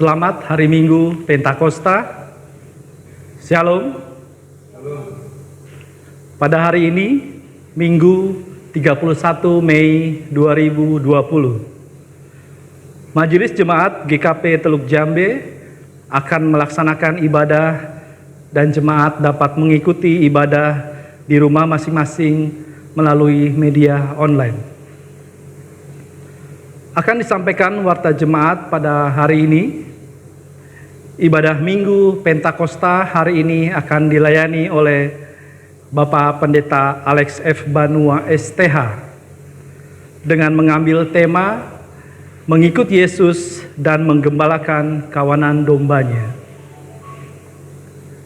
Selamat hari Minggu Pentakosta. Shalom. Pada hari ini, Minggu 31 Mei 2020, Majelis Jemaat GKP Teluk Jambe akan melaksanakan ibadah dan jemaat dapat mengikuti ibadah di rumah masing-masing melalui media online. Akan disampaikan warta jemaat pada hari ini. Ibadah Minggu Pentakosta hari ini akan dilayani oleh Bapak Pendeta Alex F. Banua STH dengan mengambil tema mengikut Yesus dan menggembalakan kawanan dombanya.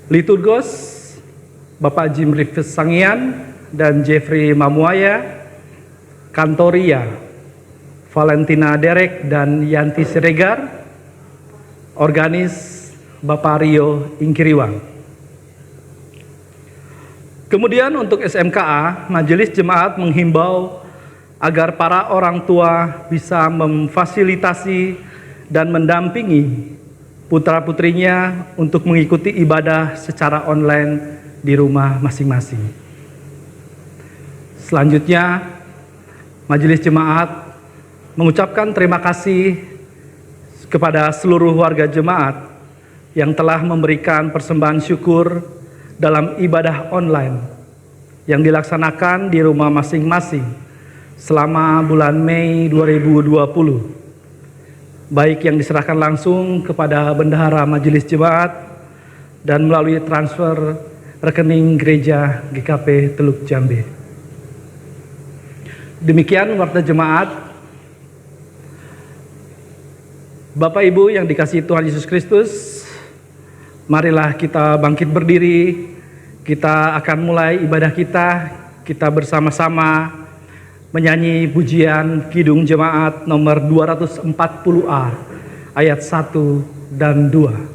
Liturgos Bapak Jim Rifes Sangian dan Jeffrey Mamuaya, Kantoria Valentina Derek dan Yanti Siregar, organis Bapak Rio Ingkiriwang. Kemudian untuk SMKA, Majelis Jemaat menghimbau agar para orang tua bisa memfasilitasi dan mendampingi putra-putrinya untuk mengikuti ibadah secara online di rumah masing-masing. Selanjutnya, Majelis Jemaat mengucapkan terima kasih kepada seluruh warga jemaat yang telah memberikan persembahan syukur dalam ibadah online yang dilaksanakan di rumah masing-masing selama bulan Mei 2020, baik yang diserahkan langsung kepada bendahara Majelis Jemaat dan melalui transfer rekening gereja GKP Teluk Jambe. Demikian warta jemaat. Bapak Ibu yang dikasihi Tuhan Yesus Kristus, marilah kita bangkit berdiri. Kita akan mulai ibadah kita bersama-sama menyanyi pujian Kidung Jemaat nomor 240A ayat 1 dan 2.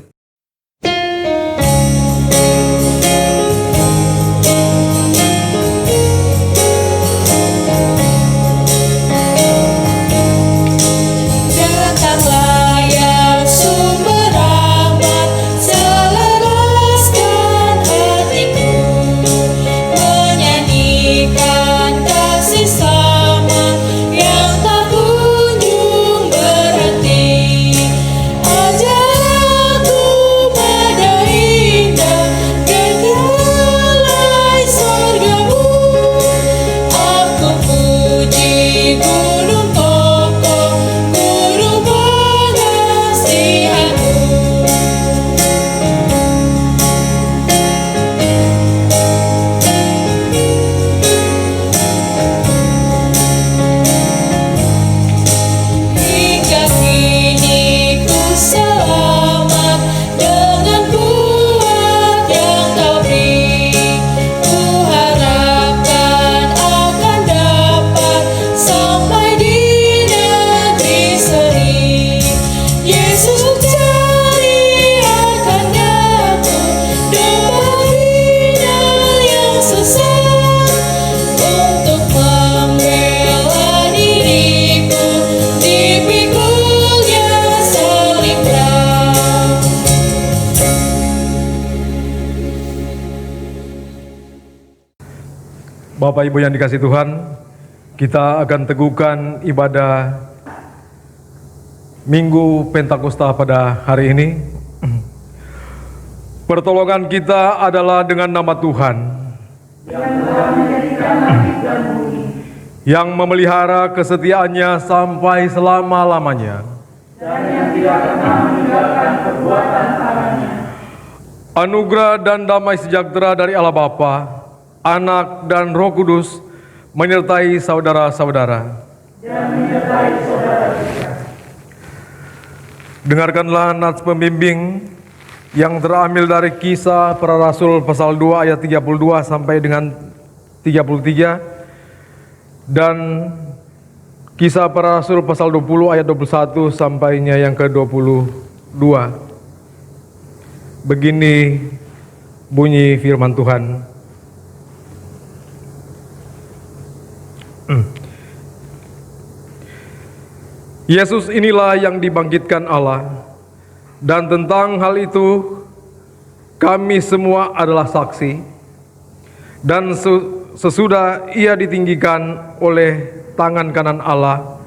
Bapak Ibu yang dikasihi Tuhan, kita akan teguhkan ibadah Minggu Pentakosta pada hari ini. Pertolongan kita adalah dengan nama Tuhan yang memelihara kesetiaannya sampai selama-lamanya dan yang tidak pernah meninggalkan perbuatan tangannya. Anugerah dan damai sejahtera dari Allah Bapa, Anak dan Roh Kudus menyertai saudara-saudara. Dengarkanlah nats pembimbing yang terambil dari Kisah Para Rasul pasal 2 ayat 32 sampai dengan 33 dan Kisah Para Rasul pasal 20 ayat 21 sampainya yang ke-22. Begini bunyi firman Tuhan. Yesus inilah yang dibangkitkan Allah, Dan tentang hal itu, kami semua adalah saksi. Dan sesudah ia ditinggikan oleh tangan kanan Allah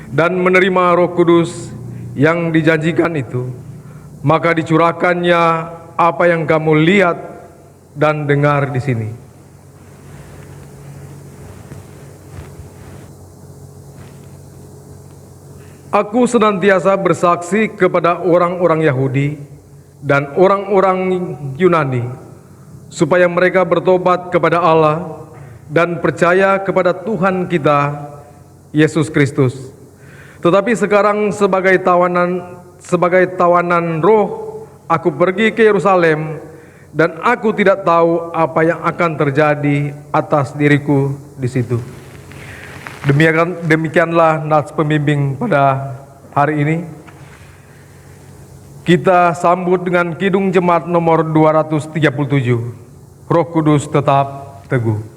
dan menerima Roh Kudus yang dijanjikan itu, maka dicurahkannya apa yang kamu lihat dan dengar di sini. Aku senantiasa bersaksi kepada orang-orang Yahudi dan orang-orang Yunani, supaya mereka bertobat kepada Allah dan percaya kepada Tuhan kita, Yesus Kristus. Tetapi sekarang sebagai tawanan roh, aku pergi ke Yerusalem, dan aku tidak tahu apa yang akan terjadi atas diriku di situ. Demikianlah nats pembimbing pada hari ini. Kita sambut dengan Kidung Jemaat nomor 237. Roh Kudus tetap teguh.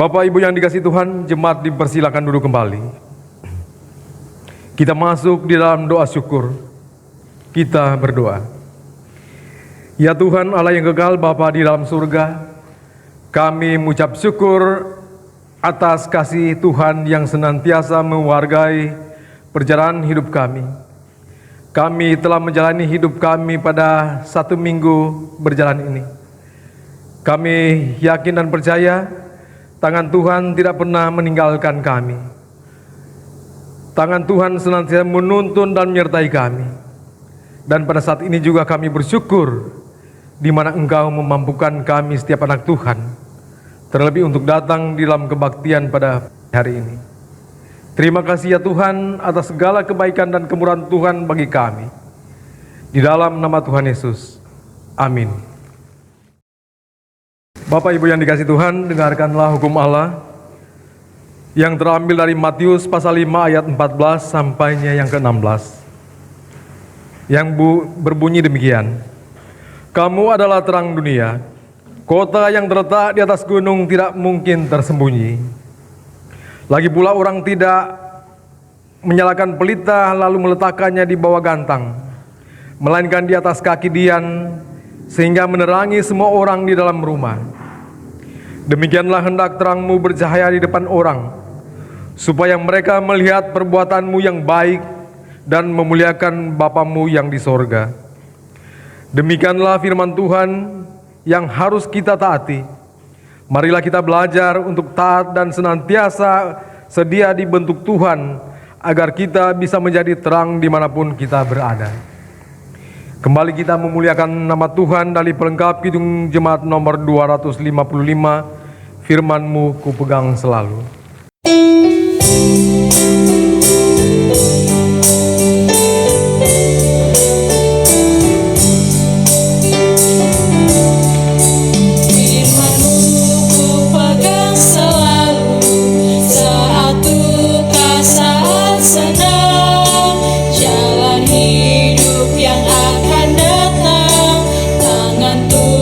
Bapak Ibu yang dikasihi Tuhan, jemaat dipersilakan duduk kembali. Kita masuk di dalam doa syukur. Kita berdoa. Ya Tuhan Allah yang kekal, Bapa di dalam surga, kami mengucap syukur atas kasih Tuhan yang senantiasa mewargai perjalanan hidup kami. Kami telah menjalani hidup kami pada 1 minggu berjalan ini. Kami yakin dan percaya tangan Tuhan tidak pernah meninggalkan kami. Tangan Tuhan senantiasa menuntun dan menyertai kami. Dan pada saat ini juga kami bersyukur di mana Engkau memampukan kami setiap anak Tuhan, terlebih untuk datang di dalam kebaktian pada hari ini. Terima kasih ya Tuhan atas segala kebaikan dan kemurahan Tuhan bagi kami. Di dalam nama Tuhan Yesus. Amin. Bapak Ibu yang dikasihi Tuhan, dengarkanlah hukum Allah yang terambil dari Matius pasal 5 ayat 14 sampainya yang ke-16. Yang berbunyi demikian. Kamu adalah terang dunia. Kota yang terletak di atas gunung tidak mungkin tersembunyi. Lagi pula orang tidak menyalakan pelita lalu meletakkannya di bawah gantang, melainkan di atas kaki dian, sehingga menerangi semua orang di dalam rumah. Demikianlah hendak terangmu bercahaya di depan orang, supaya mereka melihat perbuatanmu yang baik dan memuliakan Bapamu yang di sorga. Demikianlah firman Tuhan yang harus kita taati. Marilah kita belajar untuk taat dan senantiasa sedia dibentuk Tuhan, agar kita bisa menjadi terang dimanapun kita berada. Kembali kita memuliakan nama Tuhan dari pelengkap Kidung Jemaat nomor 255, firman-Mu kupegang selalu. Jalan hidup yang akan datang, tangan Tuhan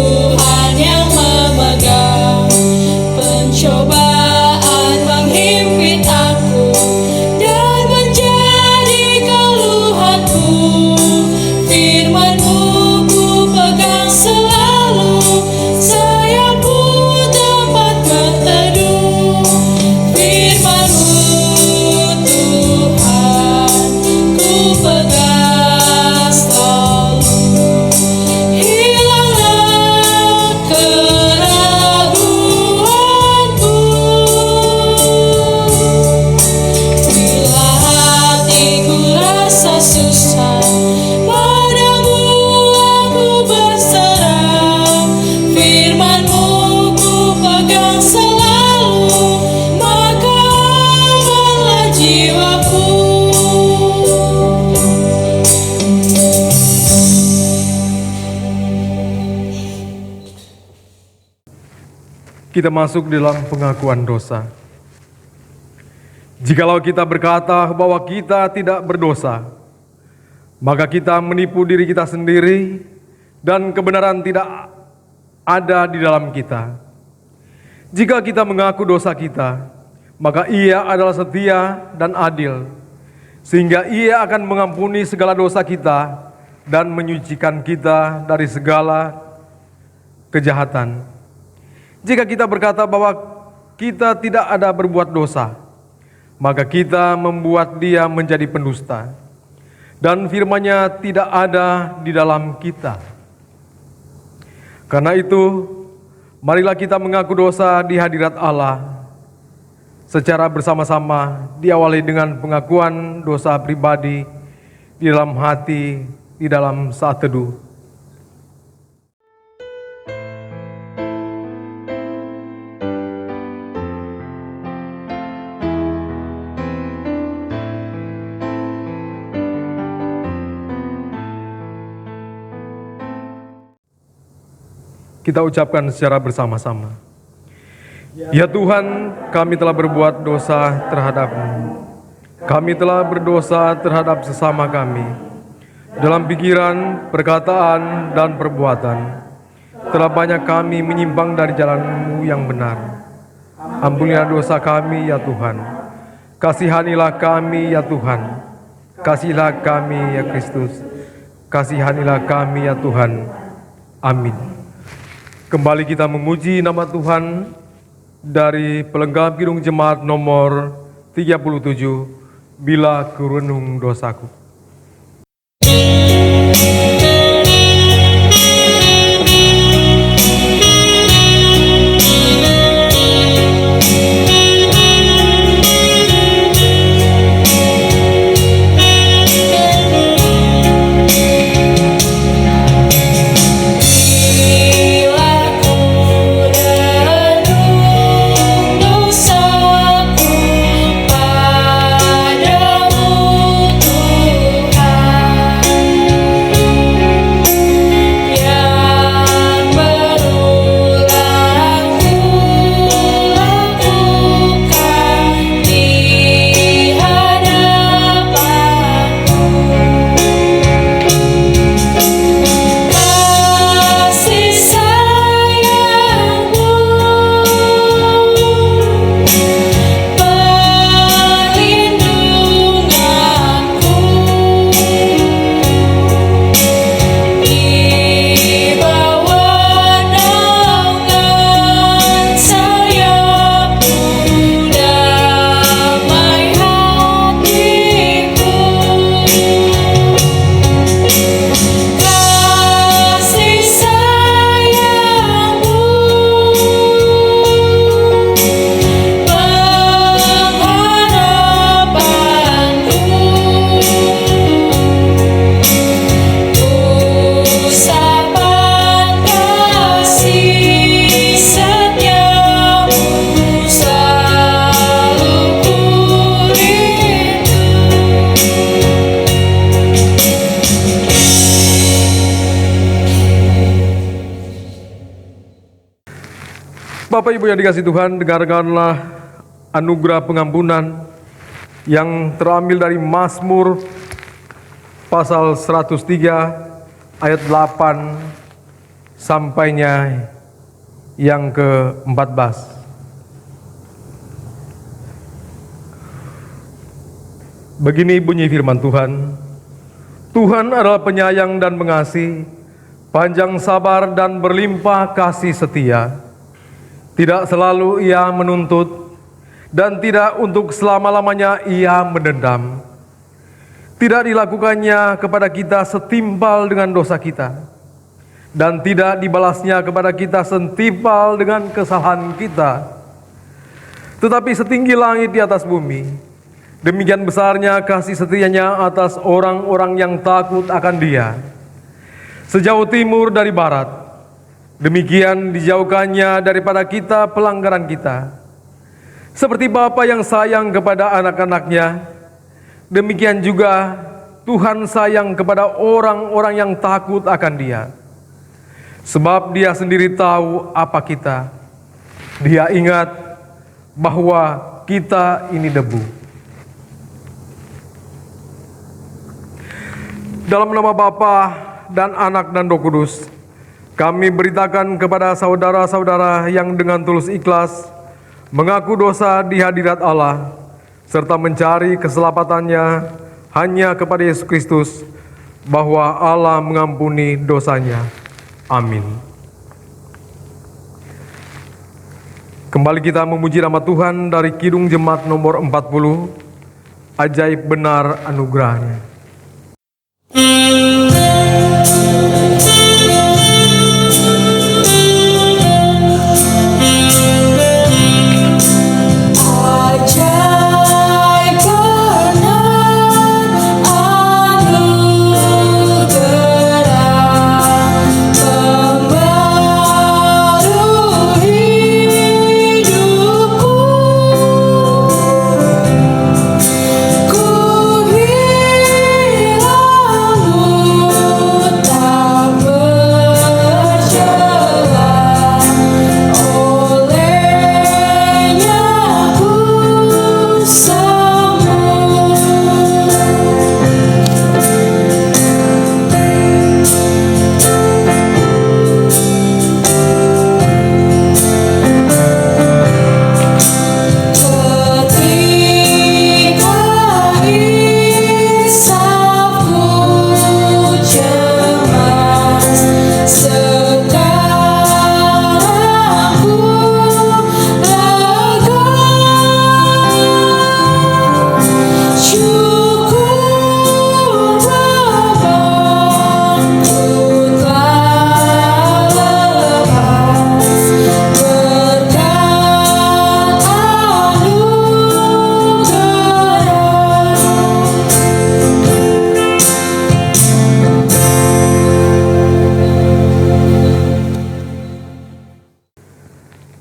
kita masuk dalam pengakuan dosa. Jikalau kita berkata bahwa kita tidak berdosa, maka kita menipu diri kita sendiri dan kebenaran tidak ada di dalam kita. Jika kita mengaku dosa kita, maka Ia adalah setia dan adil, sehingga Ia akan mengampuni segala dosa kita dan menyucikan kita dari segala kejahatan. Jika kita berkata bahwa kita tidak ada berbuat dosa, maka kita membuat Dia menjadi pendusta, dan firman-Nya tidak ada di dalam kita. Karena itu, marilah kita mengaku dosa di hadirat Allah secara bersama-sama, diawali dengan pengakuan dosa pribadi di dalam hati, di dalam saat teduh. Kita ucapkan secara bersama-sama. Ya Tuhan, kami telah berbuat dosa terhadap-Mu. Kami telah berdosa terhadap sesama kami, dalam pikiran, perkataan, dan perbuatan. Telah banyak kami menyimpang dari jalan-Mu yang benar. Ampunilah dosa kami, ya Tuhan. Kasihanilah kami, ya Tuhan. Kasihilah kami, ya Kristus. Kasihanilah kami, ya Tuhan. Amin. Kembali kita memuji nama Tuhan dari pelengkap Kidung Jemaat nomor 37, Bila Kurenung Dosaku. Bapak Ibu yang dikasihi Tuhan, dengarkanlah anugerah pengampunan yang terambil dari Mazmur pasal 103 ayat 8 sampainya yang ke-14. Begini bunyi firman Tuhan. Tuhan adalah penyayang dan pengasih, panjang sabar dan berlimpah kasih setia. Tidak selalu Ia menuntut, dan tidak untuk selama-lamanya Ia mendendam. Tidak dilakukannya kepada kita setimpal dengan dosa kita, dan tidak dibalasnya kepada kita setimpal dengan kesalahan kita. Tetapi setinggi langit di atas bumi, demikian besarnya kasih setianya atas orang-orang yang takut akan Dia. Sejauh timur dari barat, demikian dijauhkannya daripada kita pelanggaran kita. Seperti Bapa yang sayang kepada anak-anaknya, demikian juga Tuhan sayang kepada orang-orang yang takut akan Dia. Sebab Dia sendiri tahu apa kita, Dia ingat bahwa kita ini debu. Dalam nama Bapa dan Anak dan Roh Kudus, kami beritakan kepada saudara-saudara yang dengan tulus ikhlas mengaku dosa di hadirat Allah, serta mencari keselamatannya hanya kepada Yesus Kristus, bahwa Allah mengampuni dosanya. Amin. Kembali kita memuji nama Tuhan dari Kidung Jemaat nomor 40, ajaib benar anugerahnya.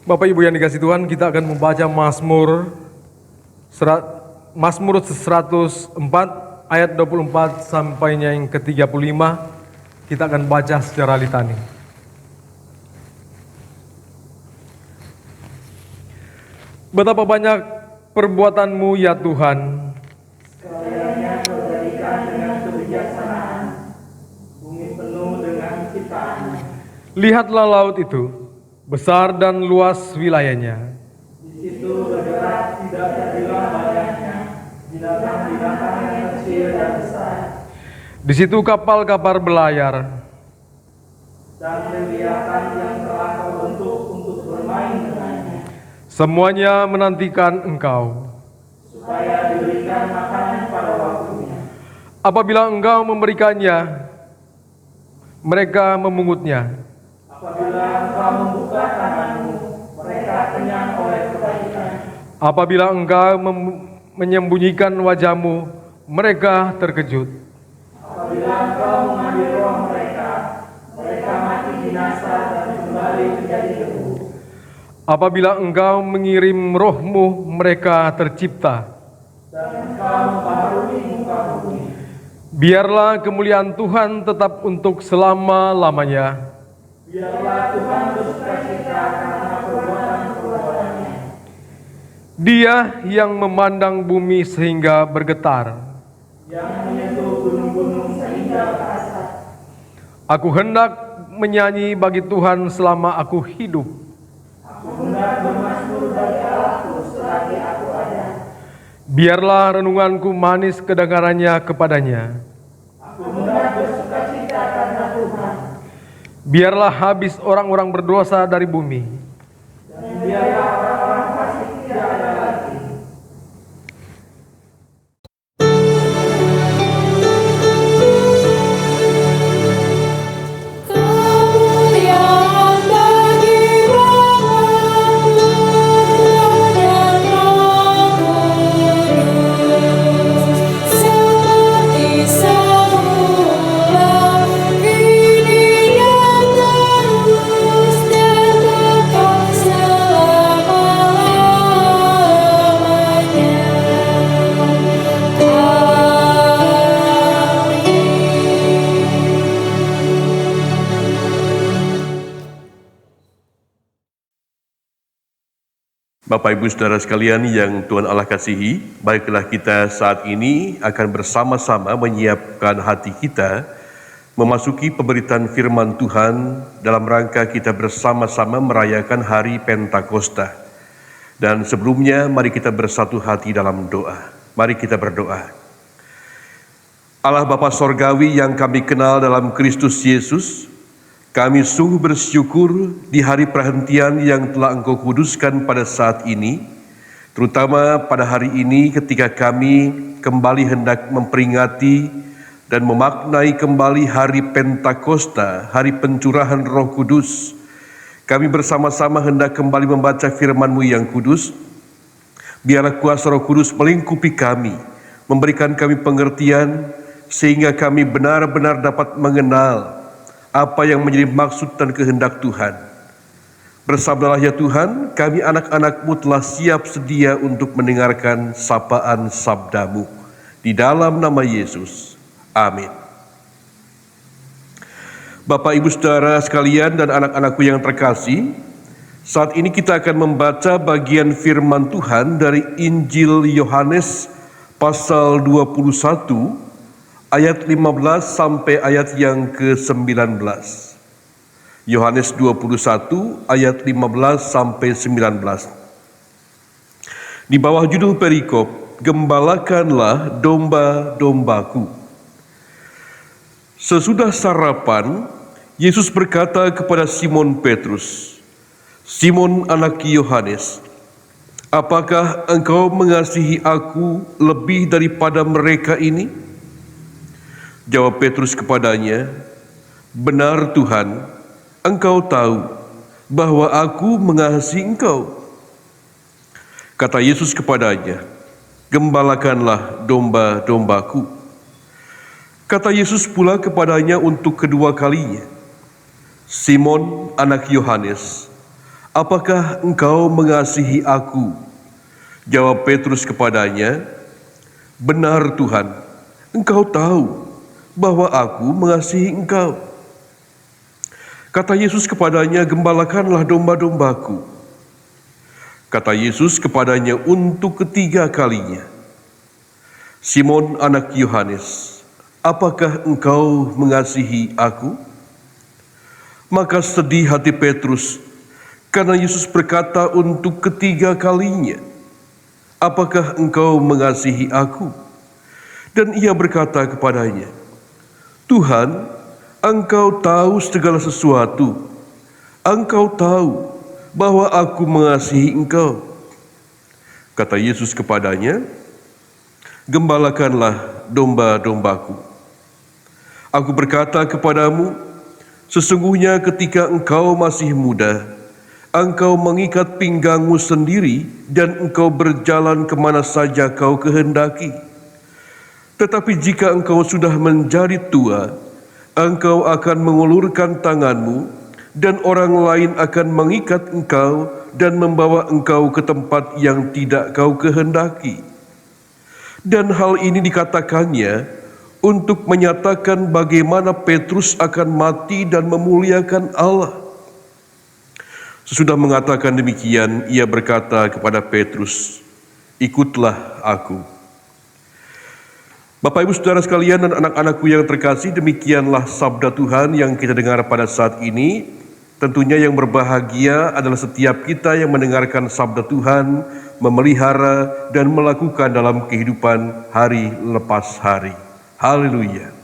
Bapak Ibu yang dikasih Tuhan, kita akan membaca Mazmur 104 ayat 24 sampai yang ke-35. Kita akan baca secara litani. Betapa banyak perbuatanmu ya Tuhan, Segalanya Kau jadikan dengan kebijaksanaan, bumi penuh dengan ciptaan. lihatlah laut itu, besar dan luas wilayahnya. Di situ bergerak tidak terbilang banyaknya, binatang-binatang yang kecil dan besar. Di situ kapal-kapal berlayar, Dan leviathan yang telah Kau bentuk untuk bermain dengannya, semuanya menantikan Engkau. supaya diberikan makanan pada waktunya. Apabila Engkau memberikannya, mereka memungutnya. Apabila Engkau membuka tanganmu, mereka kenyang oleh kebaikan. Apabila Engkau menyembunyikan wajahmu, mereka terkejut. Apabila Engkau mengambil roh mereka, mereka mati binasa dan kembali menjadi debu. Apabila Engkau mengirim roh-Mu, mereka tercipta. Dan Engkau membaharui muka bumi. Biarlah kemuliaan Tuhan tetap untuk selama-lamanya. Biarlah Tuhan bersukacita karena perbuatan-perbuatannya. Dia yang memandang bumi sehingga bergetar. Yang menyentuh gunung-gunung sehingga berasap. Aku hendak menyanyi bagi Tuhan selama aku hidup. Aku hendak bermasmur bagi Allahku selagi aku ada. Biarlah renunganku manis kedengarannya kepadanya. Aku hendak bersukacita karena Tuhan. Biarlah habis orang-orang berdosa dari bumi. Dan biarlah orang-orang fasik tidak ada lagi. Kemuliaan bagi Bapa dan Roh Kudus, seperti semula, kini dan terus dan kekal selama Bapak Ibu Saudara sekalian yang Tuhan Allah kasihi, baiklah kita saat ini akan bersama-sama menyiapkan hati kita memasuki pemberitaan firman Tuhan dalam rangka kita bersama-sama merayakan hari Pentakosta. Dan sebelumnya mari kita bersatu hati dalam doa. Mari kita berdoa. Allah Bapa Sorgawi yang kami kenal dalam Kristus Yesus, kami sungguh bersyukur di hari perhentian yang telah Engkau kuduskan pada saat ini, terutama pada hari ini ketika kami kembali hendak memperingati dan memaknai kembali hari Pentakosta, hari pencurahan Roh Kudus. Kami bersama-sama hendak kembali membaca firman-Mu yang kudus. Biarlah kuasa Roh Kudus melingkupi kami, memberikan kami pengertian, sehingga kami benar-benar dapat mengenal apa yang menjadi maksud dan kehendak Tuhan. Bersabdalah ya Tuhan, kami anak-anak-Mu telah siap sedia untuk mendengarkan sapaan sabda-Mu. Di dalam nama Yesus, amin. Bapak Ibu Saudara sekalian dan anak-anakku yang terkasih, saat ini kita akan membaca bagian firman Tuhan dari Injil Yohanes pasal 21, ayat 15 sampai ayat yang ke-19. Yohanes 21 ayat 15 sampai 19. Di bawah judul perikop, Gembalakanlah domba-dombaku. Sesudah sarapan, Yesus berkata kepada Simon Petrus, "Simon anak Yohanes, apakah engkau mengasihi aku lebih daripada mereka ini?" Jawab Petrus kepadanya, "Benar Tuhan, Engkau tahu bahwa aku mengasihi Engkau." Kata Yesus kepadanya, "Gembalakanlah domba-dombaku." Kata Yesus pula kepadanya untuk kedua kalinya, "Simon anak Yohanes, apakah engkau mengasihi aku?" Jawab Petrus kepadanya, "Benar Tuhan, Engkau tahu bahwa aku mengasihi Engkau." Kata Yesus kepadanya, "Gembalakanlah domba-dombaku." Kata Yesus kepadanya untuk ketiga kalinya, "Simon anak Yohanes, apakah engkau mengasihi aku?" Maka sedih hati Petrus karena Yesus berkata untuk ketiga kalinya, "Apakah engkau mengasihi aku?" Dan ia berkata kepadanya, "Tuhan, Engkau tahu segala sesuatu. Engkau tahu bahwa aku mengasihi Engkau." Kata Yesus kepadanya, "Gembalakanlah domba-dombaku. Aku berkata kepadamu, sesungguhnya ketika engkau masih muda, engkau mengikat pinggangmu sendiri dan engkau berjalan kemana saja kau kehendaki. Tetapi jika engkau sudah menjadi tua, engkau akan mengulurkan tanganmu dan orang lain akan mengikat engkau dan membawa engkau ke tempat yang tidak kau kehendaki." Dan hal ini dikatakannya untuk menyatakan bagaimana Petrus akan mati dan memuliakan Allah. Sesudah mengatakan demikian, ia berkata kepada Petrus, "Ikutlah aku." Bapak Ibu Saudara sekalian dan anak-anakku yang terkasih, demikianlah sabda Tuhan yang kita dengar pada saat ini. Tentunya yang berbahagia adalah setiap kita yang mendengarkan sabda Tuhan, memelihara dan melakukan dalam kehidupan hari lepas hari. Haleluya.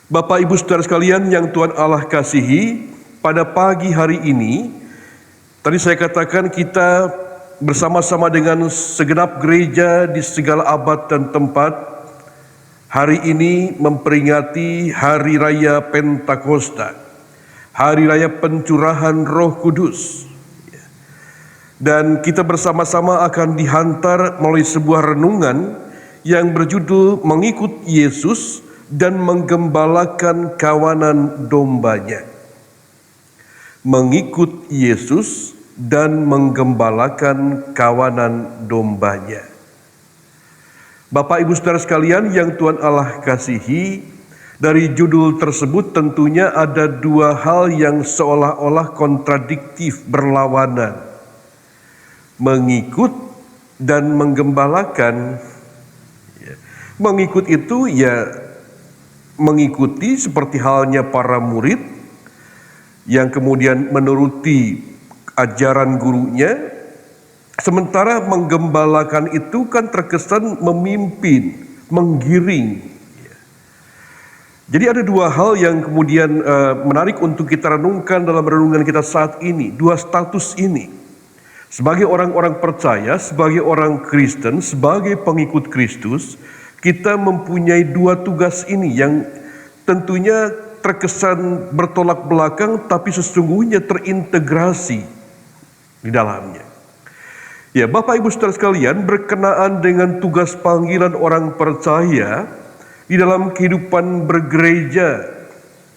Bapak Ibu Saudara sekalian yang Tuhan Allah kasihi, pada pagi hari ini, tadi saya katakan kita bersama-sama dengan segenap gereja di segala abad dan tempat, hari ini memperingati Hari Raya Pentakosta, Hari Raya Pencurahan Roh Kudus. Dan kita bersama-sama akan dihantar melalui sebuah renungan yang berjudul Mengikut Yesus dan Menggembalakan Kawanan Dombanya. mengikut Yesus dan menggembalakan kawanan dombanya. Bapak Ibu Saudara sekalian yang Tuhan Allah kasihi, dari judul tersebut tentunya ada dua hal yang seolah-olah kontradiktif, berlawanan. Mengikut dan menggembalakan. Mengikut itu ya mengikuti seperti halnya para murid yang kemudian menuruti ajaran gurunya, sementara menggembalakan itu kan terkesan memimpin, menggiring. Jadi ada dua hal yang kemudian menarik untuk kita renungkan dalam renungan kita saat ini, dua status ini. Sebagai orang-orang percaya, sebagai orang Kristen, sebagai pengikut Kristus, kita mempunyai dua tugas ini yang tentunya terkesan bertolak belakang tapi sesungguhnya terintegrasi di dalamnya. Ya, Bapak Ibu Saudara sekalian, berkenaan dengan tugas panggilan orang percaya di dalam kehidupan bergereja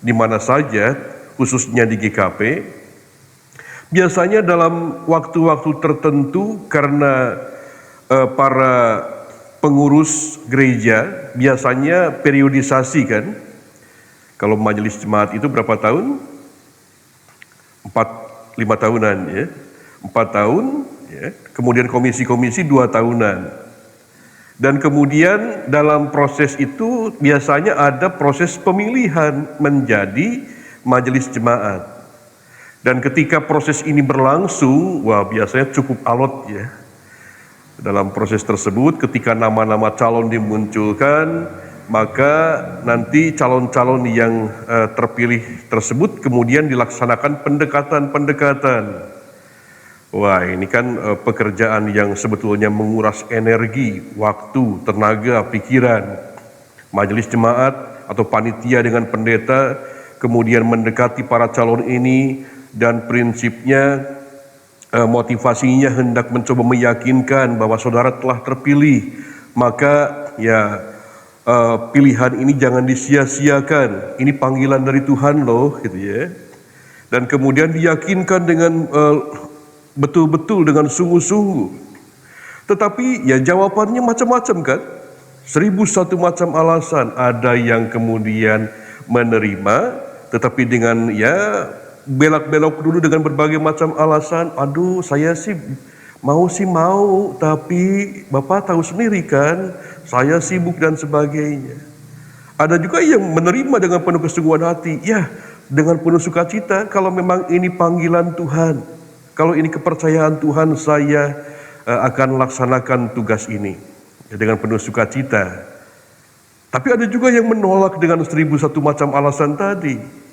di mana saja, khususnya di GKP, biasanya dalam waktu-waktu tertentu karena para pengurus gereja biasanya periodisasi kan. Kalau majelis jemaat itu berapa tahun? 5 tahunan ya. 4 tahun ya. Kemudian komisi-komisi 2 tahunan. Dan kemudian dalam proses itu biasanya ada proses pemilihan menjadi majelis jemaat. Dan ketika proses ini berlangsung, wah biasanya cukup alot ya. Dalam proses tersebut ketika nama-nama calon dimunculkan, maka nanti calon-calon yang terpilih tersebut kemudian dilaksanakan pendekatan-pendekatan. Wah, ini kan pekerjaan yang sebetulnya menguras energi, waktu, tenaga, pikiran. Majelis jemaat atau panitia dengan pendeta kemudian mendekati para calon ini dan prinsipnya motivasinya hendak mencoba meyakinkan bahwa saudara telah terpilih, maka ya pilihan ini jangan disia-siakan. Ini panggilan dari Tuhan loh, gitu ya. Dan kemudian diyakinkan dengan betul-betul dengan sungguh-sungguh. Tetapi ya jawabannya macam-macam kan? 1001 macam alasan. Ada yang kemudian menerima, tetapi dengan ya belak-belok dulu dengan berbagai macam alasan. Aduh, saya sih mau, tapi Bapak tahu sendiri kan, saya sibuk dan sebagainya. Ada juga yang menerima dengan penuh kesungguhan hati, ya dengan penuh sukacita, kalau memang ini panggilan Tuhan, kalau ini kepercayaan Tuhan, saya akan laksanakan tugas ini ya, dengan penuh sukacita. Tapi ada juga yang menolak dengan 1001 macam alasan tadi.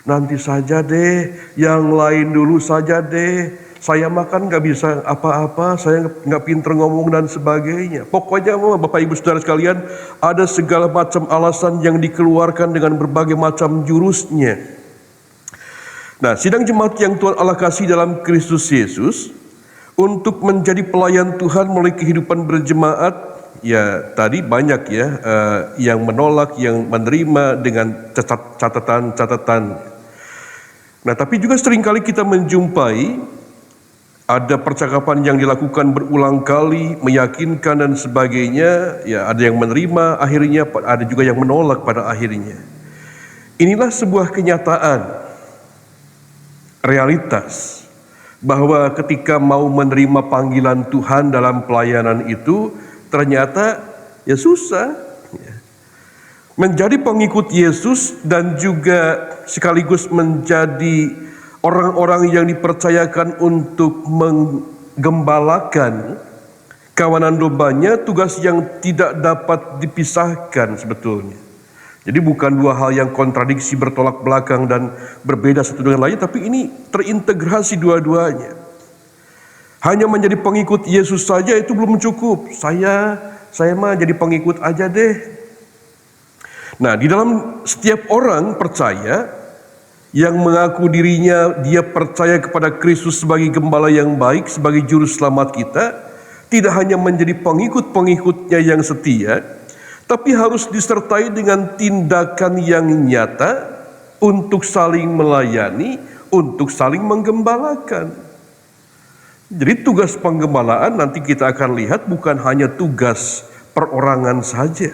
Nanti saja deh, yang lain dulu saja deh. Saya makan gak bisa apa-apa, saya gak pinter ngomong dan sebagainya. Pokoknya Bapak Ibu Saudara sekalian, ada segala macam alasan yang dikeluarkan dengan berbagai macam jurusnya. Nah, sidang jemaat yang Tuhan Allah kasih dalam Kristus Yesus, untuk menjadi pelayan Tuhan melalui kehidupan berjemaat, ya tadi banyak ya yang menolak, yang menerima dengan catatan-catatan. Nah, tapi juga seringkali kita menjumpai ada percakapan yang dilakukan berulang kali, meyakinkan dan sebagainya. Ya, ada yang menerima akhirnya, ada juga yang menolak pada akhirnya. Inilah sebuah kenyataan, realitas, bahwa ketika mau menerima panggilan Tuhan dalam pelayanan itu, ternyata ya susah. Menjadi pengikut Yesus dan juga sekaligus menjadi orang-orang yang dipercayakan untuk menggembalakan kawanan dombanya, tugas yang tidak dapat dipisahkan sebetulnya. Jadi bukan dua hal yang kontradiksi, bertolak belakang dan berbeda satu dengan lain, tapi ini terintegrasi dua-duanya. Hanya menjadi pengikut Yesus saja itu belum cukup. Saya mah jadi pengikut aja deh. Nah, di dalam setiap orang percaya yang mengaku dirinya dia percaya kepada Kristus sebagai gembala yang baik, sebagai juru selamat kita, tidak hanya menjadi pengikut-pengikutnya yang setia, tapi harus disertai dengan tindakan yang nyata untuk saling melayani, untuk saling menggembalakan. Jadi tugas penggembalaan nanti kita akan lihat bukan hanya tugas perorangan saja,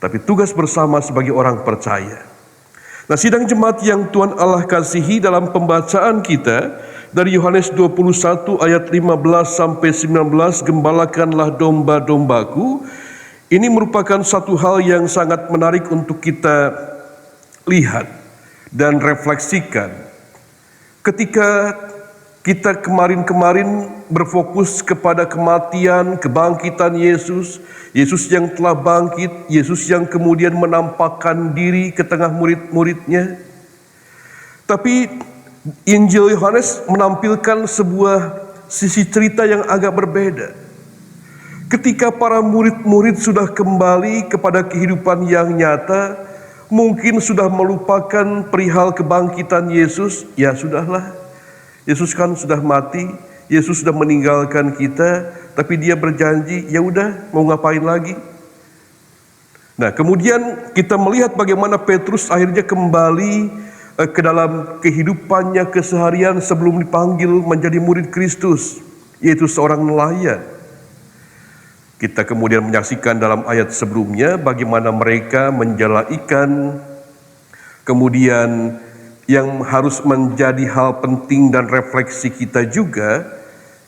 tapi tugas bersama sebagai orang percaya. Nah, sidang jemaat yang Tuhan Allah kasihi, dalam pembacaan kita dari Yohanes 21 ayat 15 sampai 19, gembalakanlah domba-dombaku, ini merupakan satu hal yang sangat menarik untuk kita lihat dan refleksikan. Ketika kita kemarin-kemarin berfokus kepada kematian, kebangkitan Yesus, Yesus yang telah bangkit, Yesus yang kemudian menampakkan diri ke tengah murid-muridnya. Tapi Injil Yohanes menampilkan sebuah sisi cerita yang agak berbeda. Ketika para murid-murid sudah kembali kepada kehidupan yang nyata, mungkin sudah melupakan perihal kebangkitan Yesus, ya sudahlah. Yesus kan sudah mati, Yesus sudah meninggalkan kita, tapi dia berjanji, ya udah, mau ngapain lagi? Nah, kemudian kita melihat bagaimana Petrus akhirnya kembali ke dalam kehidupannya keseharian sebelum dipanggil menjadi murid Kristus, yaitu seorang nelayan. Kita kemudian menyaksikan dalam ayat sebelumnya bagaimana mereka menjala ikan, kemudian yang harus menjadi hal penting dan refleksi kita juga,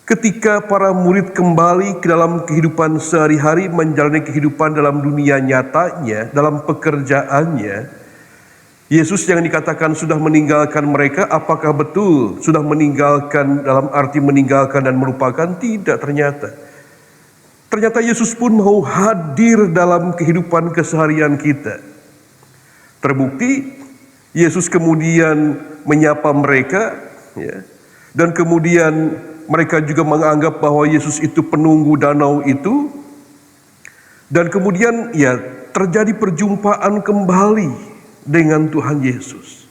ketika para murid kembali ke dalam kehidupan sehari-hari, menjalani kehidupan dalam dunia nyatanya, dalam pekerjaannya, Yesus yang dikatakan sudah meninggalkan mereka, apakah betul sudah meninggalkan dalam arti meninggalkan dan melupakan? Tidak, ternyata. Ternyata Yesus pun mau hadir dalam kehidupan keseharian kita. Terbukti Yesus kemudian menyapa mereka, ya, dan kemudian mereka juga menganggap bahwa Yesus itu penunggu danau itu, dan kemudian ya terjadi perjumpaan kembali dengan Tuhan Yesus.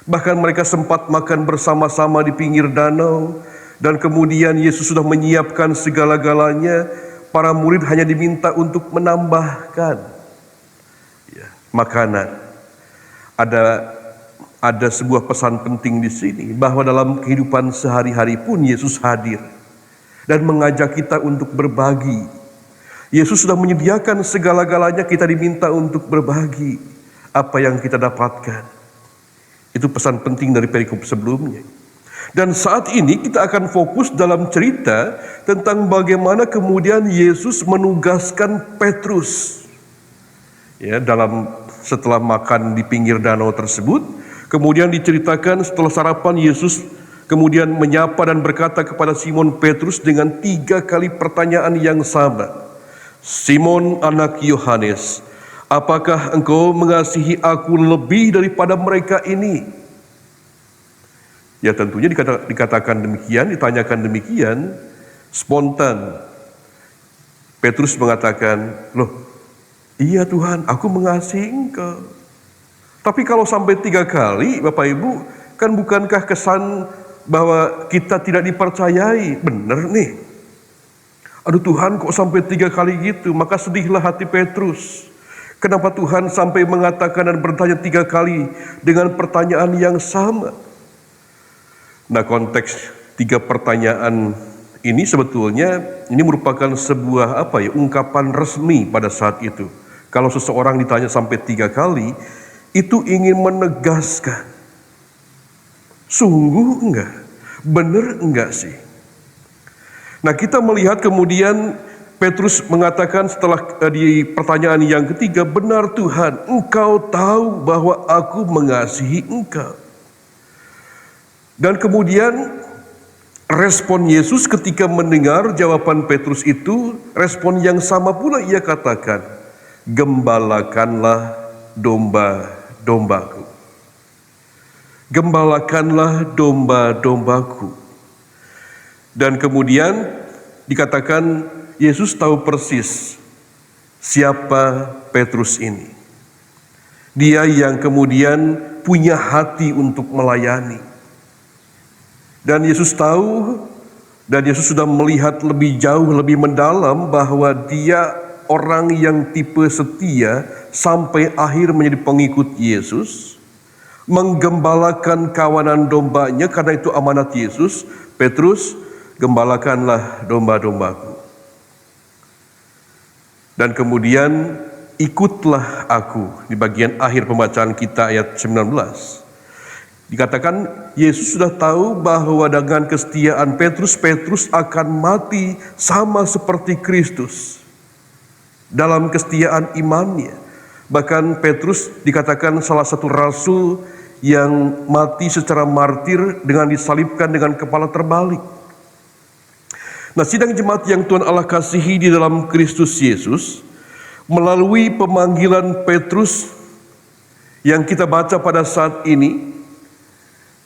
Bahkan mereka sempat makan bersama-sama di pinggir danau, dan kemudian Yesus sudah menyiapkan segala-galanya. Para murid hanya diminta untuk menambahkan ya, makanan. Ada sebuah pesan penting di sini, bahwa dalam kehidupan sehari-hari pun Yesus hadir dan mengajak kita untuk berbagi. Yesus sudah menyediakan segala-galanya, kita diminta untuk berbagi apa yang kita dapatkan. Itu pesan penting dari perikop sebelumnya. Dan saat ini kita akan fokus dalam cerita tentang bagaimana kemudian Yesus menugaskan Petrus. Ya, setelah makan di pinggir danau tersebut, kemudian diceritakan setelah sarapan Yesus kemudian menyapa dan berkata kepada Simon Petrus dengan 3 kali pertanyaan yang sama. Simon anak Yohanes, apakah engkau mengasihi aku lebih daripada mereka ini? Ya tentunya dikatakan demikian, ditanyakan demikian, spontan. Petrus mengatakan, loh, iya Tuhan, aku mengasihi engkau. Tapi kalau sampai 3 kali, Bapak Ibu, kan bukankah kesan bahwa kita tidak dipercayai? Benar nih. Aduh Tuhan, kok sampai 3 kali gitu? Maka sedihlah hati Petrus. Kenapa Tuhan sampai mengatakan dan bertanya 3 kali dengan pertanyaan yang sama? Nah, konteks 3 pertanyaan ini sebetulnya ini merupakan sebuah ungkapan resmi pada saat itu. Kalau seseorang ditanya sampai 3 kali, itu ingin menegaskan, sungguh enggak? Benar enggak sih? Nah, kita melihat kemudian Petrus mengatakan setelah di pertanyaan yang ketiga, benar Tuhan, engkau tahu bahwa aku mengasihi engkau. Dan kemudian respon Yesus ketika mendengar jawaban Petrus itu, respon yang sama pula ia katakan, gembalakanlah domba-dombaku. Gembalakanlah domba-dombaku. Dan kemudian dikatakan Yesus tahu persis siapa Petrus ini. Dia yang kemudian punya hati untuk melayani. Dan Yesus tahu, dan Yesus sudah melihat lebih jauh, lebih mendalam bahwa dia orang yang tipe setia sampai akhir menjadi pengikut Yesus. menggembalakan kawanan dombanya, karena itu amanat Yesus. Petrus, gembalakanlah domba-dombaku. Dan kemudian ikutlah aku, di bagian akhir pembacaan kita ayat 19. Dikatakan Yesus sudah tahu bahwa dengan kesetiaan Petrus akan mati sama seperti Kristus dalam kesetiaan imannya. Bahkan Petrus dikatakan salah satu rasul yang mati secara martir dengan disalibkan dengan kepala terbalik. Nah, sidang jemaat yang Tuhan Allah kasihi di dalam Kristus Yesus, melalui pemanggilan Petrus yang kita baca pada saat ini,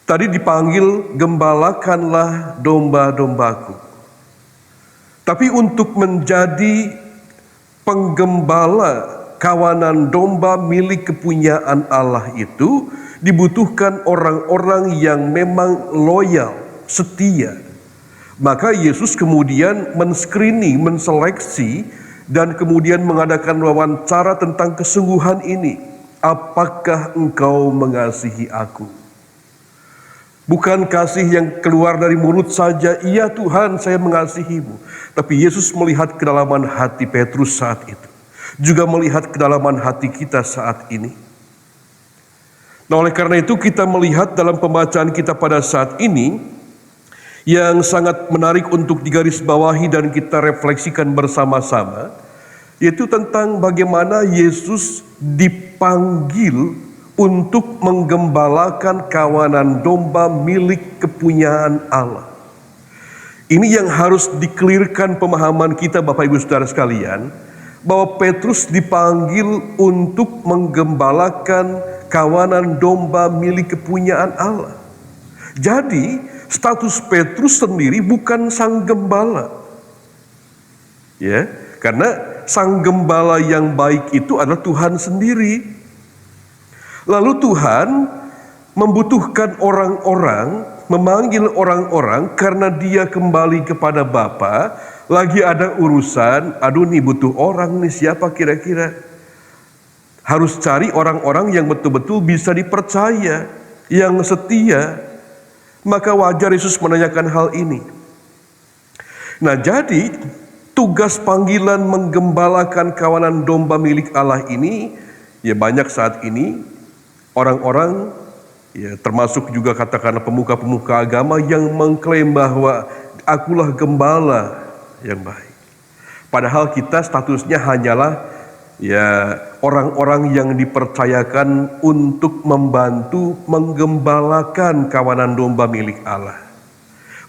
tadi dipanggil, gembalakanlah domba-dombaku. Tapi untuk menjadi penggembala kawanan domba milik kepunyaan Allah itu dibutuhkan orang-orang yang memang loyal, setia. Maka Yesus kemudian men-screening, menseleksi, dan kemudian mengadakan wawancara tentang kesungguhan ini. Apakah engkau mengasihi aku? Bukan kasih yang keluar dari mulut saja, iya Tuhan saya mengasihimu. Tapi Yesus melihat kedalaman hati Petrus saat itu. Juga melihat kedalaman hati kita saat ini. Nah, oleh karena itu kita melihat dalam pembacaan kita pada saat ini, yang sangat menarik untuk digarisbawahi dan kita refleksikan bersama-sama, yaitu tentang bagaimana Yesus dipanggil untuk menggembalakan kawanan domba milik kepunyaan Allah. Ini yang harus dikelirkan pemahaman kita, Bapak Ibu Saudara sekalian, bahwa Petrus dipanggil untuk menggembalakan kawanan domba milik kepunyaan Allah. Jadi status Petrus sendiri bukan sang gembala. Ya, karena sang gembala yang baik itu adalah Tuhan sendiri. Lalu Tuhan membutuhkan orang-orang, memanggil orang-orang karena dia kembali kepada Bapa, lagi ada urusan, aduh nih butuh orang nih, siapa kira-kira? Harus cari orang-orang yang betul-betul bisa dipercaya, yang setia. Maka wajar Yesus menanyakan hal ini. Nah, jadi tugas panggilan menggembalakan kawanan domba milik Allah ini, ya banyak saat ini orang-orang, ya termasuk juga katakanlah pemuka-pemuka agama yang mengklaim bahwa akulah gembala yang baik. Padahal kita statusnya hanyalah ya orang-orang yang dipercayakan untuk membantu menggembalakan kawanan domba milik Allah.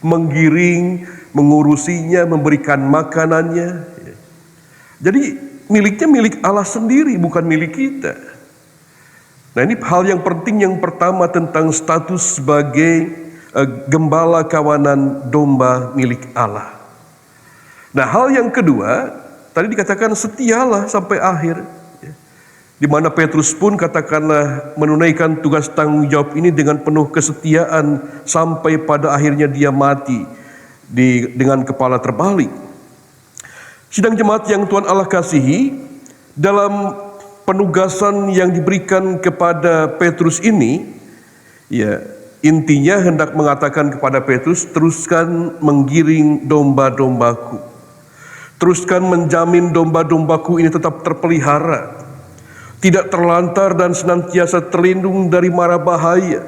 Menggiring, mengurusinya, memberikan makanannya. Jadi miliknya milik Allah sendiri, bukan milik kita. Nah, ini hal yang penting yang pertama tentang status sebagai gembala kawanan domba milik Allah. Nah, hal yang kedua, tadi dikatakan setialah sampai akhir, di mana Petrus pun katakanlah menunaikan tugas tanggung jawab ini dengan penuh kesetiaan sampai pada akhirnya dia mati dengan kepala terbalik. Sidang jemaat yang Tuhan Allah kasihi, dalam penugasan yang diberikan kepada Petrus ini, ya intinya hendak mengatakan kepada Petrus, teruskan menggiring domba-dombaku. Teruskan menjamin domba-dombaku ini tetap terpelihara, tidak terlantar dan senantiasa terlindung dari mara bahaya.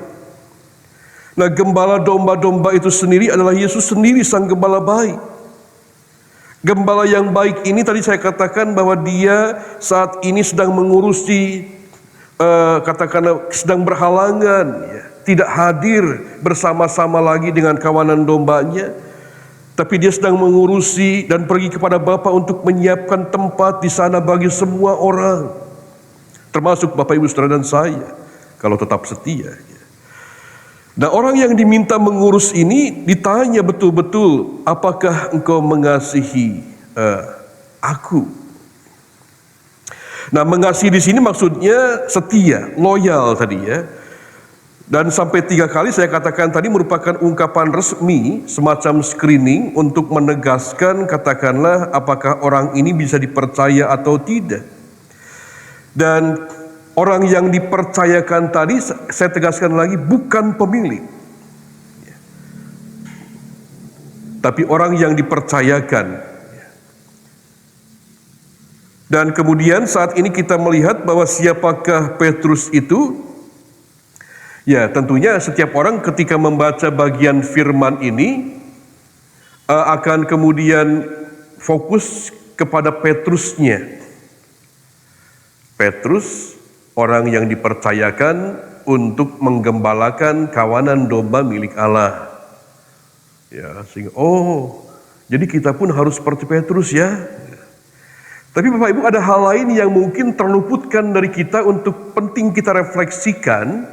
Nah, gembala domba-domba itu sendiri adalah Yesus sendiri, sang gembala baik. Gembala yang baik ini tadi saya katakan bahwa dia saat ini sedang mengurusi, katakanlah sedang berhalangan, ya, tidak hadir bersama-sama lagi dengan kawanan dombanya. Tapi dia sedang mengurusi dan pergi kepada Bapa untuk menyiapkan tempat di sana bagi semua orang, termasuk Bapak Ibu Saudara dan saya, kalau tetap setia. Nah, orang yang diminta mengurus ini ditanya betul-betul, apakah engkau mengasihi aku? Nah, mengasihi di sini maksudnya setia, loyal tadi ya. Dan sampai 3 kali saya katakan tadi merupakan ungkapan resmi, semacam screening untuk menegaskan katakanlah apakah orang ini bisa dipercaya atau tidak. Dan Orang yang dipercayakan tadi, saya tegaskan lagi, bukan pemilik, tapi orang yang dipercayakan. Dan kemudian saat ini kita melihat bahwa siapakah Petrus itu? Ya, tentunya setiap orang ketika membaca bagian firman ini akan kemudian fokus kepada Petrusnya. Petrus, orang yang dipercayakan untuk menggembalakan kawanan domba milik Allah. Ya, sehingga jadi kita pun harus seperti Petrus ya. Tapi Bapak Ibu, ada hal lain yang mungkin terluputkan dari kita untuk penting kita refleksikan,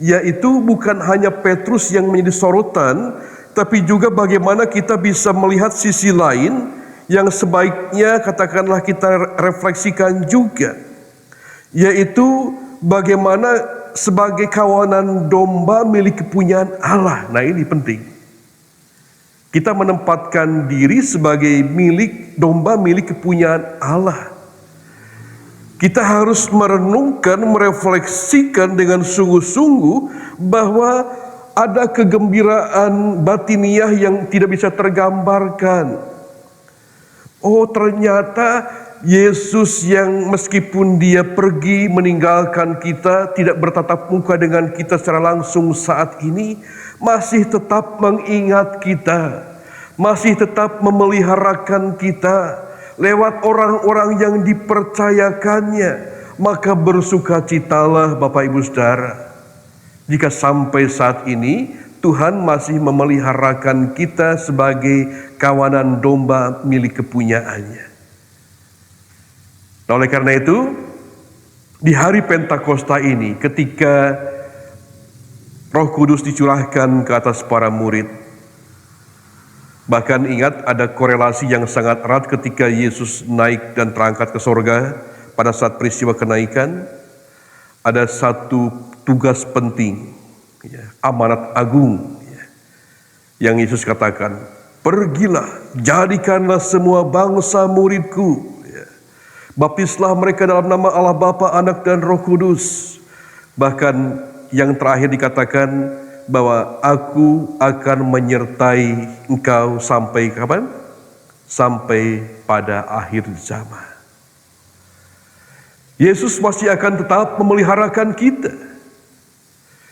yaitu bukan hanya Petrus yang menjadi sorotan, tapi juga bagaimana kita bisa melihat sisi lain yang sebaiknya katakanlah kita refleksikan juga, yaitu bagaimana sebagai kawanan domba milik kepunyaan Allah. Nah, ini penting. Kita menempatkan diri sebagai milik domba milik kepunyaan Allah. Kita harus merenungkan, merefleksikan dengan sungguh-sungguh bahwa ada kegembiraan batiniah yang tidak bisa tergambarkan. Oh, ternyata Yesus yang meskipun dia pergi meninggalkan kita, tidak bertatap muka dengan kita secara langsung saat ini, masih tetap mengingat kita, masih tetap memeliharakan kita lewat orang-orang yang dipercayakannya. Maka bersukacitalah Bapak Ibu Saudara, jika sampai saat ini Tuhan masih memeliharakan kita sebagai kawanan domba milik kepunyaannya. Nah, oleh karena itu, di hari Pentakosta ini ketika Roh Kudus dicurahkan ke atas para murid, bahkan ingat ada korelasi yang sangat erat ketika Yesus naik dan terangkat ke sorga. Pada saat peristiwa kenaikan, ada satu tugas penting, amanat agung, yang Yesus katakan, pergilah, jadikanlah semua bangsa muridku, baptislah mereka dalam nama Allah Bapa, Anak dan Roh Kudus. Bahkan yang terakhir dikatakan bahwa aku akan menyertai engkau sampai kapan? Sampai pada akhir zaman. Yesus masih akan tetap memeliharakan kita.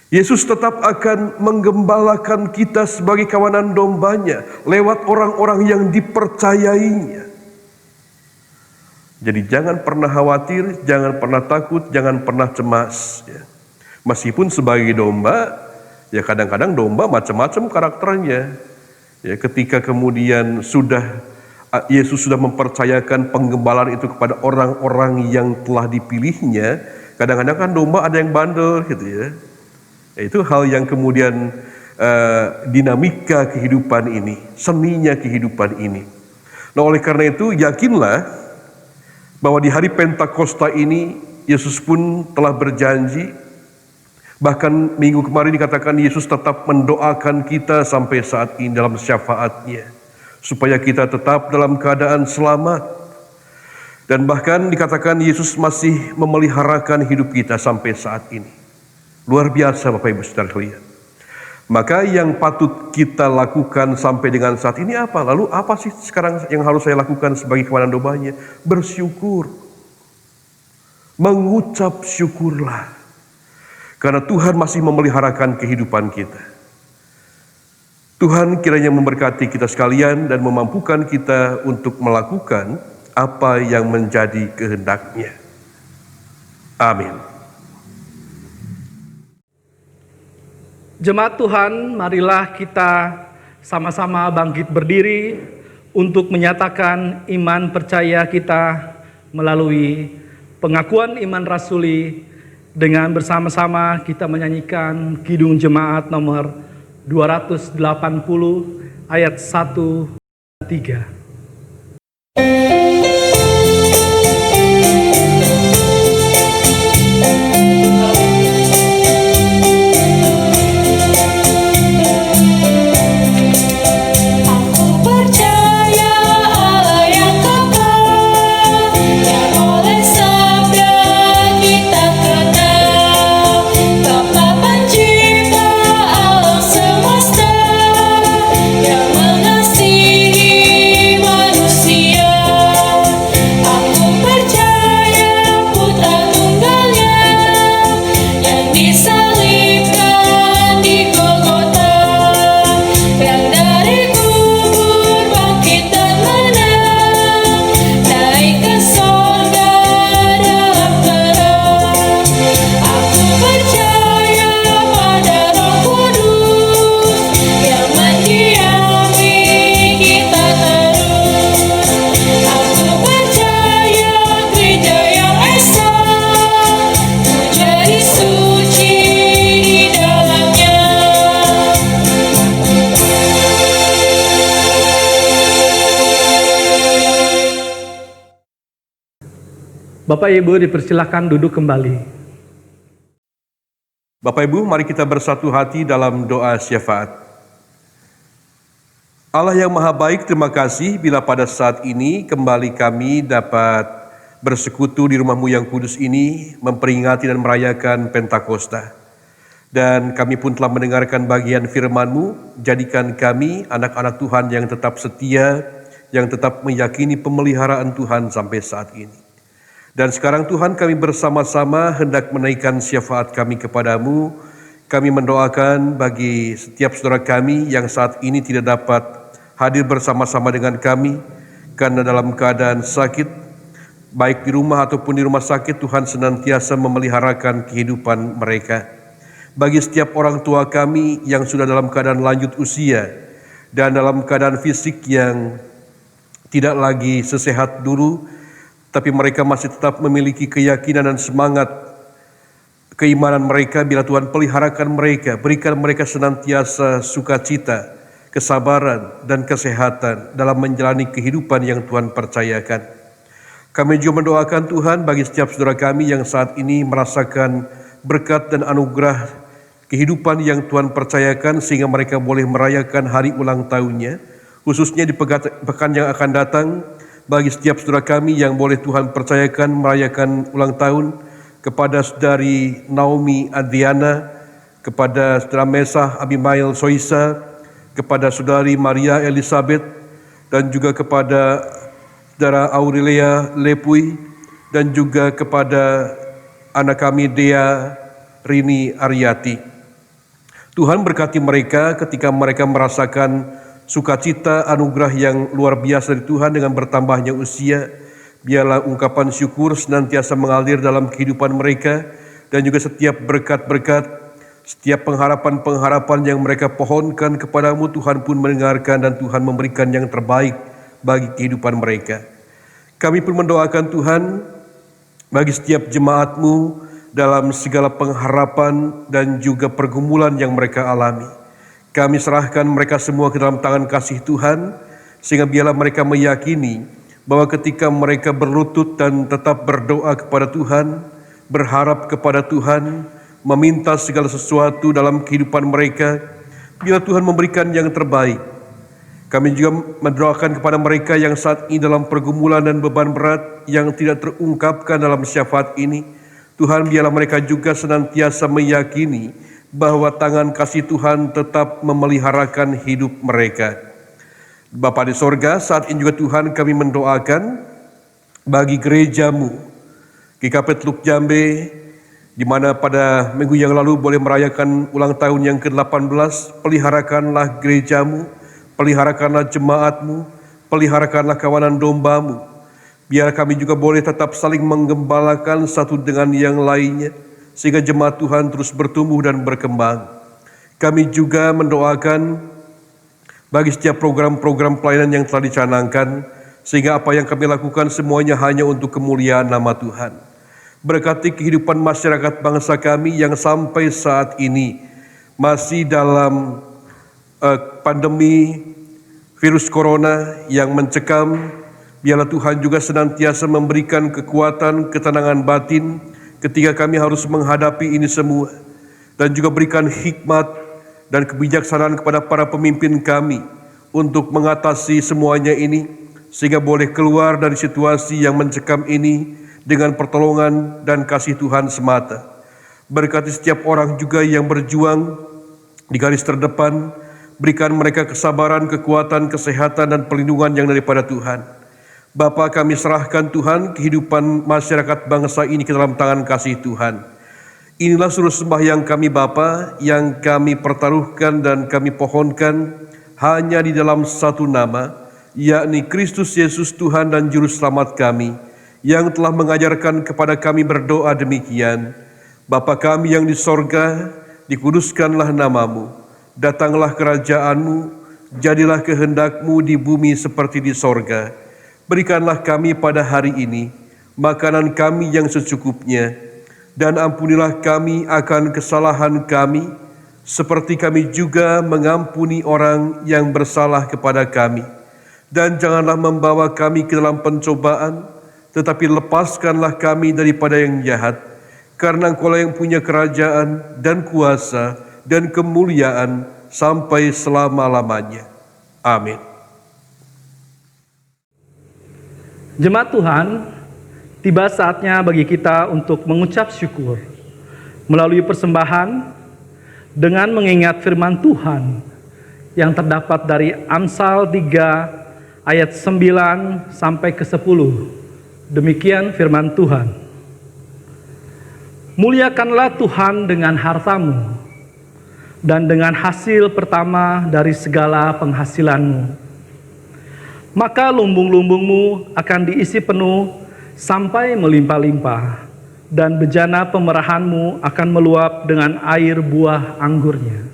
Yesus tetap akan menggembalakan kita sebagai kawanan dombanya lewat orang-orang yang dipercayainya. Jadi jangan pernah khawatir, jangan pernah takut, jangan pernah cemas. Ya. Meskipun sebagai domba, ya kadang-kadang domba macam-macam karakternya. Ya, ketika kemudian Yesus sudah mempercayakan penggembalaan itu kepada orang-orang yang telah dipilihnya, kadang-kadang kan domba ada yang bandel gitu ya. Itu hal yang kemudian dinamika kehidupan ini, seninya kehidupan ini. Nah, oleh karena itu yakinlah bahwa di hari Pentakosta ini Yesus pun telah berjanji. Bahkan minggu kemarin dikatakan Yesus tetap mendoakan kita sampai saat ini dalam syafaatnya, supaya kita tetap dalam keadaan selamat. Dan bahkan dikatakan Yesus masih memeliharakan hidup kita sampai saat ini. Luar biasa Bapak Ibu Saudara sekalian. Maka yang patut kita lakukan sampai dengan saat ini apa? Lalu apa sih sekarang yang harus saya lakukan sebagai kawanan dombanya? Bersyukur. Mengucap syukurlah. Karena Tuhan masih memeliharakan kehidupan kita. Tuhan kiranya memberkati kita sekalian dan memampukan kita untuk melakukan apa yang menjadi kehendak-Nya. Amin. Jemaat Tuhan, marilah kita sama-sama bangkit berdiri untuk menyatakan iman percaya kita melalui pengakuan iman rasuli. Dengan bersama-sama kita menyanyikan Kidung Jemaat nomor 280 ayat 1 dan 3. Yang oleh sabda kita Bapak Ibu dipersilakan duduk kembali. Bapak Ibu, mari kita bersatu hati dalam doa syafaat. Allah yang Maha Baik, terima kasih bila pada saat ini kembali kami dapat bersekutu di rumah-Mu yang kudus ini, memperingati dan merayakan Pentakosta. Dan kami pun telah mendengarkan bagian firman-Mu, jadikan kami anak-anak Tuhan yang tetap setia, yang tetap meyakini pemeliharaan Tuhan sampai saat ini. Dan sekarang Tuhan, kami bersama-sama hendak menaikkan syafaat kami kepadamu. Kami mendoakan bagi setiap saudara kami yang saat ini tidak dapat hadir bersama-sama dengan kami karena dalam keadaan sakit, baik di rumah ataupun di rumah sakit. Tuhan senantiasa memeliharakan kehidupan mereka. Bagi setiap orang tua kami yang sudah dalam keadaan lanjut usia dan dalam keadaan fisik yang tidak lagi sesehat dulu, tapi mereka masih tetap memiliki keyakinan dan semangat keimanan mereka. Bila Tuhan peliharakan mereka, berikan mereka senantiasa sukacita, kesabaran, dan kesehatan dalam menjalani kehidupan yang Tuhan percayakan. Kami juga mendoakan Tuhan bagi setiap saudara kami yang saat ini merasakan berkat dan anugerah kehidupan yang Tuhan percayakan sehingga mereka boleh merayakan hari ulang tahunnya, khususnya di pekan yang akan datang. Bagi setiap saudara kami yang boleh Tuhan percayakan merayakan ulang tahun, kepada saudari Naomi Adriana, kepada saudara Mesah Abimael Soisa, kepada saudari Maria Elizabeth, dan juga kepada saudara Aurelia Lepui, dan juga kepada anak kami Dea Rini Aryati. Tuhan berkati mereka ketika mereka merasakan sukacita anugerah yang luar biasa dari Tuhan dengan bertambahnya usia. Biarlah ungkapan syukur senantiasa mengalir dalam kehidupan mereka, dan juga setiap berkat-berkat, setiap pengharapan-pengharapan yang mereka pohonkan kepadamu, Tuhan pun mendengarkan dan Tuhan memberikan yang terbaik bagi kehidupan mereka. Kami pun mendoakan Tuhan bagi setiap jemaat-Mu dalam segala pengharapan dan juga pergumulan yang mereka alami. Kami serahkan mereka semua ke dalam tangan kasih Tuhan, sehingga biarlah mereka meyakini bahwa ketika mereka berlutut dan tetap berdoa kepada Tuhan, berharap kepada Tuhan, meminta segala sesuatu dalam kehidupan mereka, biarlah Tuhan memberikan yang terbaik. Kami juga mendoakan kepada mereka yang saat ini dalam pergumulan dan beban berat yang tidak terungkapkan dalam syafaat ini. Tuhan, biarlah mereka juga senantiasa meyakini bahwa tangan kasih Tuhan tetap memeliharakan hidup mereka. Bapa di sorga, saat ini juga Tuhan kami mendoakan bagi gereja-Mu, GKP Teluk Jambe, di mana pada minggu yang lalu boleh merayakan ulang tahun yang ke-18. Peliharakanlah gereja-Mu, peliharakanlah jemaat-Mu, peliharakanlah kawanan domba-Mu. Biar kami juga boleh tetap saling menggembalakan satu dengan yang lainnya, sehingga jemaat Tuhan terus bertumbuh dan berkembang. Kami juga mendoakan bagi setiap program-program pelayanan yang telah dicanangkan, sehingga apa yang kami lakukan semuanya hanya untuk kemuliaan nama Tuhan. Berkati kehidupan masyarakat bangsa kami yang sampai saat ini masih dalam pandemi virus corona yang mencekam. Biarlah Tuhan juga senantiasa memberikan kekuatan, ketenangan batin ketika kami harus menghadapi ini semua. Dan juga berikan hikmat dan kebijaksanaan kepada para pemimpin kami untuk mengatasi semuanya ini, sehingga boleh keluar dari situasi yang mencekam ini dengan pertolongan dan kasih Tuhan semata. Berkati setiap orang juga yang berjuang di garis terdepan, berikan mereka kesabaran, kekuatan, kesehatan, dan perlindungan yang daripada Tuhan. Bapa, kami serahkan Tuhan kehidupan masyarakat bangsa ini ke dalam tangan kasih Tuhan. Inilah seluruh sembahyang kami Bapa, yang kami pertaruhkan dan kami pohonkan hanya di dalam satu nama, yakni Kristus Yesus Tuhan dan Juru Selamat kami, yang telah mengajarkan kepada kami berdoa demikian: Bapa kami yang di sorga, dikuduskanlah namamu, datanglah kerajaan-Mu, jadilah kehendak-Mu di bumi seperti di sorga. Berikanlah kami pada hari ini makanan kami yang secukupnya, dan ampunilah kami akan kesalahan kami, seperti kami juga mengampuni orang yang bersalah kepada kami. Dan janganlah membawa kami ke dalam pencobaan, tetapi lepaskanlah kami daripada yang jahat, karena Engkaulah yang punya kerajaan dan kuasa dan kemuliaan sampai selama-lamanya. Amin. Jemaat Tuhan, tiba saatnya bagi kita untuk mengucap syukur melalui persembahan dengan mengingat firman Tuhan yang terdapat dari Amsal 3 ayat 9 sampai ke 10. Demikian firman Tuhan. Muliakanlah Tuhan dengan hartamu dan dengan hasil pertama dari segala penghasilanmu. Maka lumbung-lumbungmu akan diisi penuh sampai melimpah-limpah, dan bejana pemerahanmu akan meluap dengan air buah anggurnya.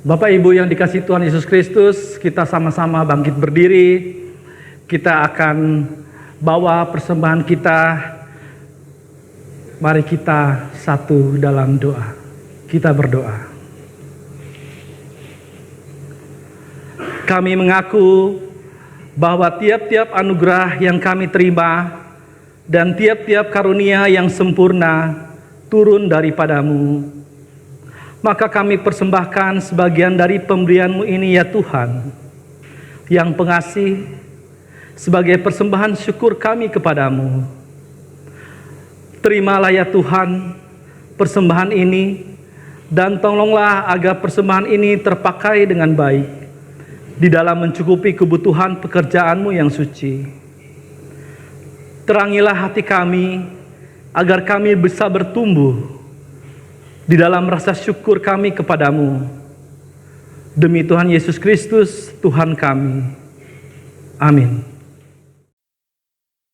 Bapak Ibu yang dikasihi Tuhan Yesus Kristus, kita sama-sama bangkit berdiri. Kita akan bawa persembahan kita. Mari kita satu dalam doa. Kita berdoa. Kami mengaku bahwa tiap-tiap anugerah yang kami terima dan tiap-tiap karunia yang sempurna turun daripadamu. Maka kami persembahkan sebagian dari pemberian-Mu ini ya Tuhan, yang pengasih, sebagai persembahan syukur kami kepadamu. Terimalah ya Tuhan persembahan ini, dan tolonglah agar persembahan ini terpakai dengan baik di dalam mencukupi kebutuhan pekerjaan-Mu yang suci. Terangilah hati kami agar kami bisa bertumbuh di dalam rasa syukur kami kepadamu. Demi Tuhan Yesus Kristus, Tuhan kami. Amin.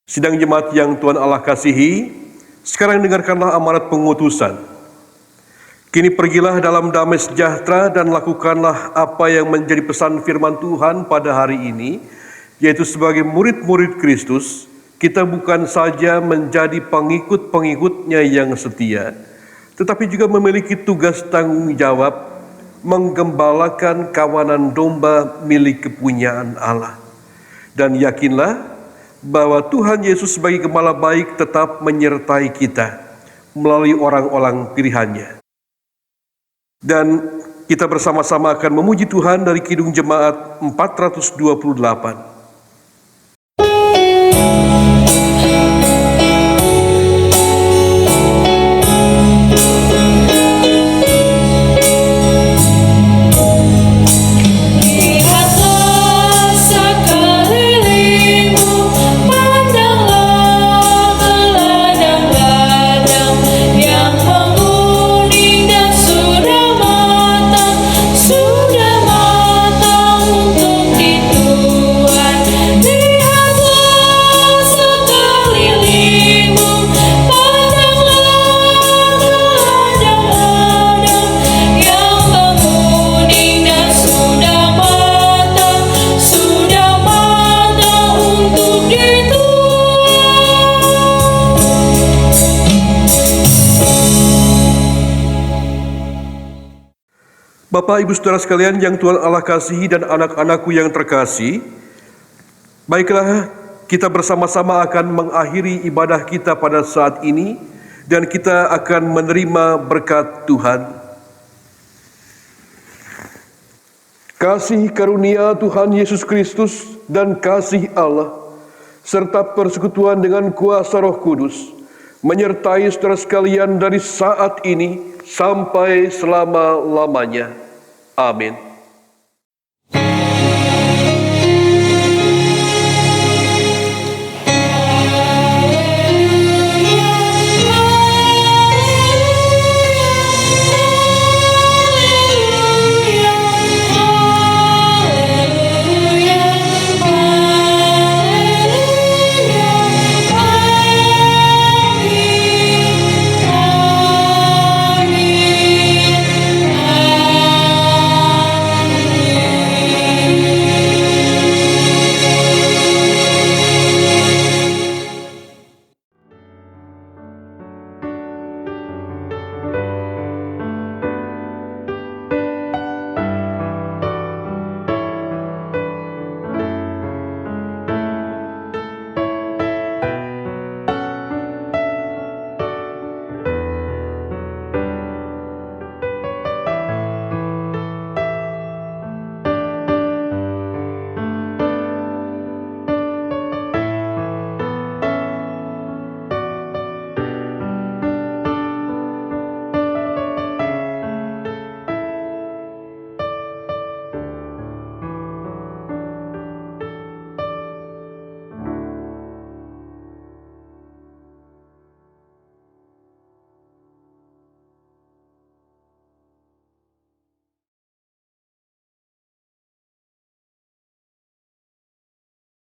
Sidang jemaat yang Tuhan Allah kasihi, sekarang dengarkanlah amanat pengutusan. Kini pergilah dalam damai sejahtera dan lakukanlah apa yang menjadi pesan firman Tuhan pada hari ini, yaitu sebagai murid-murid Kristus, kita bukan saja menjadi pengikut-pengikutnya yang setia, tetapi juga memiliki tugas tanggung jawab menggembalakan kawanan domba milik kepunyaan Allah. Dan yakinlah bahwa Tuhan Yesus sebagai gembala baik tetap menyertai kita melalui orang-orang pilihannya. Dan kita bersama-sama akan memuji Tuhan dari Kidung Jemaat 428. Bapak, Ibu, Saudara sekalian yang Tuhan Allah kasihi dan anak-anakku yang terkasih, baiklah kita bersama-sama akan mengakhiri ibadah kita pada saat ini dan kita akan menerima berkat Tuhan. Kasih karunia Tuhan Yesus Kristus dan kasih Allah serta persekutuan dengan kuasa Roh Kudus menyertai saudara sekalian dari saat ini sampai selama-lamanya. Amin.